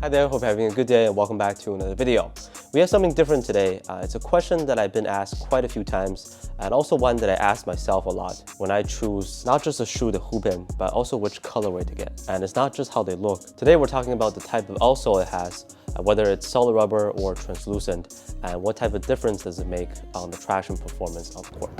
Hi there, hope you're having a good day and welcome back to another video. We have something different today. It's a question that I've been asked quite a few times and also one that I ask myself a lot when I choose not just a shoe to hoop in, but also which colorway to get. And it's not just how they look. Today we're talking about the type of outsole it has, whether it's solid rubber or translucent, and what type of difference does it make on the traction performance of court.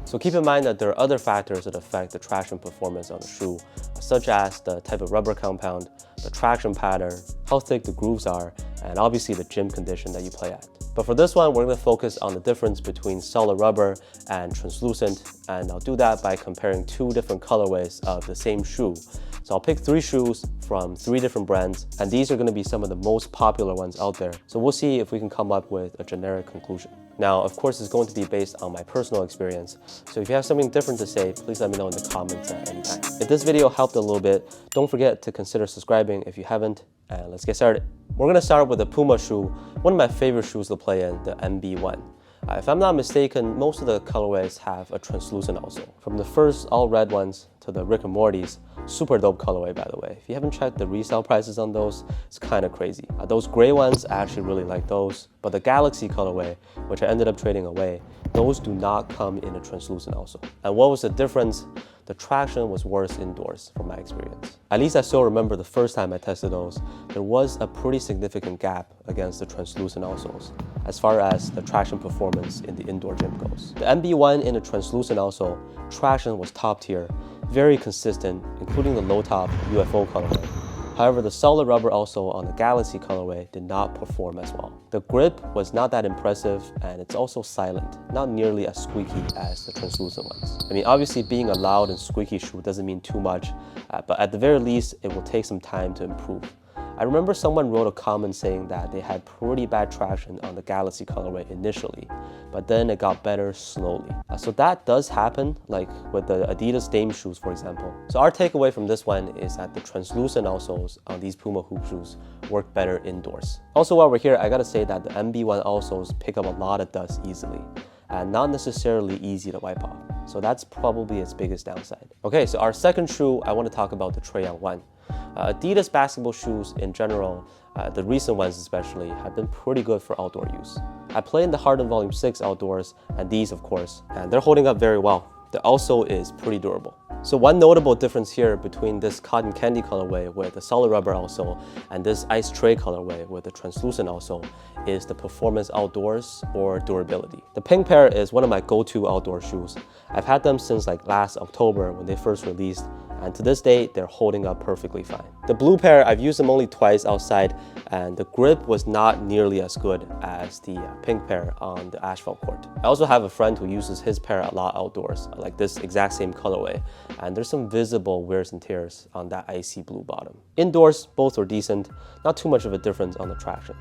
So keep in mind that there are other factors that affect the traction performance on the shoe, such as the type of rubber compound, the traction pattern, how thick the grooves are, and obviously the gym condition that you play at. But for this one, we're going to focus on the difference between solid rubber and translucent, and I'll do that by comparing two different colorways of the same shoe. So I'll pick 3 shoes from 3 different brands, and these are going to be some of the most popular ones out there. So we'll see if we can come up with a generic conclusion. Now, of course, it's going to be based on my personal experience. So if you have something different to say, please let me know in the comments at any time. If this video helped a little bit, don't forget to consider subscribing if you haven't, and let's get started. We're going to start with the Puma shoe, one of my favorite shoes to play in, the MB1. If I'm not mistaken, most of the colorways have a translucent outsole. From the first all red ones to the Rick and Morty's, super dope colorway by the way. If you haven't checked the resale prices on those, it's kind of crazy. Those gray ones, I actually really like those. But the Galaxy colorway, which I ended up trading away, those do not come in a translucent outsole. And what was the difference? The traction was worse indoors from my experience. At least I still remember the first time I tested those, there was a pretty significant gap against the translucent outsoles as far as the traction performance in the indoor gym goes. The MB1 in a translucent outsole, traction was top tier, very consistent, including the low top UFO colorway. However, the solid rubber outsole on the Galaxy colorway did not perform as well. The grip was not that impressive, and it's also silent, not nearly as squeaky as the translucent ones. I mean, obviously being a loud and squeaky shoe doesn't mean too much, but at the very least, it will take some time to improve. I remember someone wrote a comment saying that they had pretty bad traction on the Galaxy colorway initially, but then it got better slowly. So that does happen, like with the Adidas Dame shoes, for example. So our takeaway from this one is that the translucent outsoles on these Puma hoop shoes work better indoors. Also, while we're here, I gotta say that the MB1 outsoles pick up a lot of dust easily, and not necessarily easy to wipe off. So that's probably its biggest downside. Okay, so our second shoe, I want to talk about the Trae 1. Adidas basketball shoes in general, the recent ones especially, have been pretty good for outdoor use. I play in the Harden Volume 6 outdoors, and these of course, and they're holding up very well. The outsole is pretty durable. So one notable difference here between this cotton candy colorway with the solid rubber outsole and this ice tray colorway with the translucent outsole is the performance outdoors or durability. The pink pair is one of my go-to outdoor shoes. I've had them since like last October when they first released, and to this day, they're holding up perfectly fine. The blue pair, I've used them only twice outside, and the grip was not nearly as good as the pink pair on the asphalt court. I also have a friend who uses his pair a lot outdoors, like this exact same colorway, and there's some visible wears and tears on that icy blue bottom. Indoors, both were decent, not too much of a difference on the traction.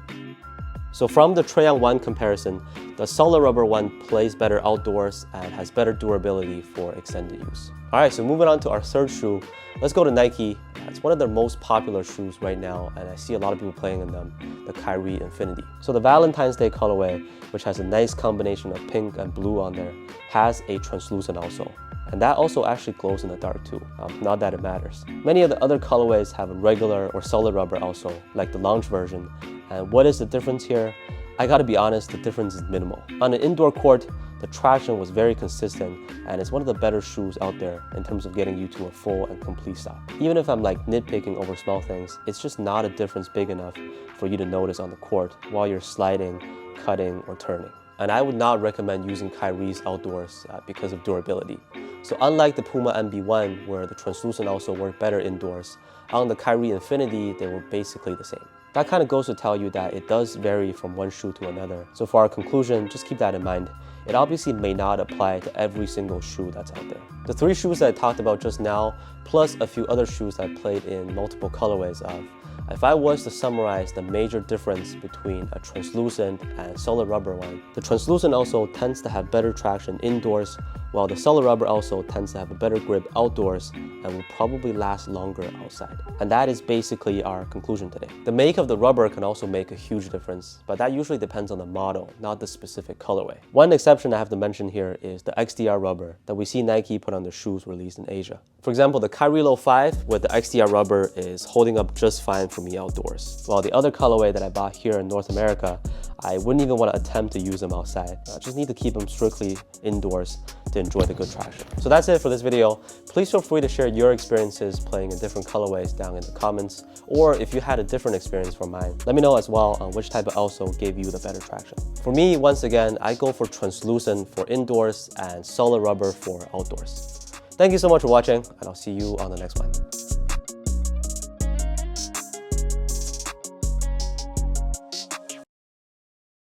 So from the Trae 1 comparison, the solid rubber one plays better outdoors and has better durability for extended use. All right, so moving on to our third shoe, let's go to Nike. It's one of their most popular shoes right now, and I see a lot of people playing in them, the Kyrie Infinity. So the Valentine's Day colorway, which has a nice combination of pink and blue on there, has a translucent outsole. And that also actually glows in the dark too, not that it matters. Many of the other colorways have a regular or solid rubber outsole, like the Lounge version. And what is the difference here? I gotta be honest, the difference is minimal. On an indoor court, the traction was very consistent, and it's one of the better shoes out there in terms of getting you to a full and complete stop. Even if I'm like nitpicking over small things, it's just not a difference big enough for you to notice on the court while you're sliding, cutting, or turning. And I would not recommend using Kyrie's outdoors because of durability. So unlike the Puma MB1, where the translucent also worked better indoors, on the Kyrie Infinity, they were basically the same. That kind of goes to tell you that it does vary from one shoe to another. So for our conclusion, just keep that in mind. It obviously may not apply to every single shoe that's out there. The 3 shoes that I talked about just now, plus a few other shoes that I played in multiple colorways of, if I was to summarize the major difference between a translucent and solid rubber one, the translucent outsole tends to have better traction indoors, while the solid rubber outsole tends to have a better grip outdoors and will probably last longer outside. And that is basically our conclusion today. The make of the rubber can also make a huge difference, but that usually depends on the model, not the specific colorway. One exception I have to mention here is the XDR rubber that we see Nike put on their shoes released in Asia. For example, the Kyrie 5 with the XDR rubber is holding up just fine for me outdoors, while the other colorway that I bought here in North America, I wouldn't even want to attempt to use them outside. I just need to keep them strictly indoors to enjoy the good traction. So that's it for this video. Please feel free to share your experiences playing in different colorways down in the comments, or if you had a different experience from mine, let me know as well on which type of outsole gave you the better traction. For me, once again, I go for translucent for indoors and solid rubber for outdoors. Thank you so much for watching, and I'll see you on the next one.